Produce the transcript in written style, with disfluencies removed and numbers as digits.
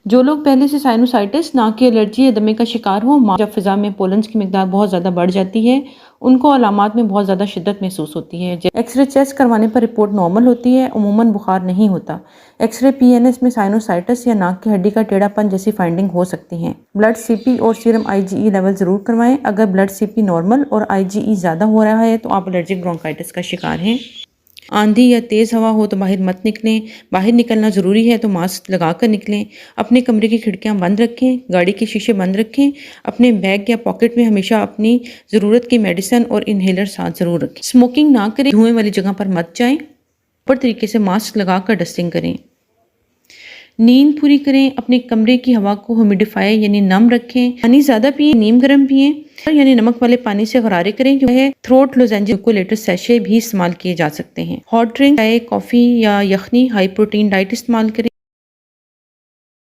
जो लोग पहले से साइनोसाइटिस, नाक की एलर्जी या दमे का शिकार हो, जब फिजा में पोलन्स की मिकदार बहुत ज़्यादा बढ़ जाती है, उनको अलामात में बहुत ज़्यादा शिद्दत महसूस होती है। एक्सरे चेस्ट करवाने पर रिपोर्ट नॉर्मल होती है, उमूमन बुखार नहीं होता। एक्सरे पीएनएस में साइनोसाइटिस या नाक की हड्डी का टेढ़ापन जैसी फाइंडिंग हो सकती है। ब्लड सीपी और सीरम आईजीई लेवल ज़रूर करवाएं। अगर ब्लड सीपी नॉर्मल और आईजीई ज़्यादा हो रहा है तो आप एलर्जिक ब्रोंकाइटिस का शिकार हैं। आंधी या तेज़ हवा हो तो बाहर मत निकलें। बाहर निकलना ज़रूरी है तो मास्क लगा कर निकलें। अपने कमरे की खिड़कियां बंद रखें, गाड़ी के शीशे बंद रखें। अपने बैग या पॉकेट में हमेशा अपनी ज़रूरत की मेडिसिन और इन्हेलर साथ ज़रूर रखें। स्मोकिंग ना करें, धुएं वाली जगह पर मत जाएं। प्रॉपर तरीके से मास्क लगा कर डस्टिंग करें। नींद पूरी करें। अपने कमरे की हवा को ह्यूमिडिफाई यानी नम रखें। पानी ज़्यादा पिए, नीम गर्म पिए यानी नमक वाले पानी से गरारे करें। जो है थ्रोट लोजेंजेस को लेटर सैशे भी इस्तेमाल किए जा सकते हैं। हॉट ड्रिंक, चाय, कॉफ़ी या यखनी, हाई प्रोटीन डाइट इस्तेमाल करें।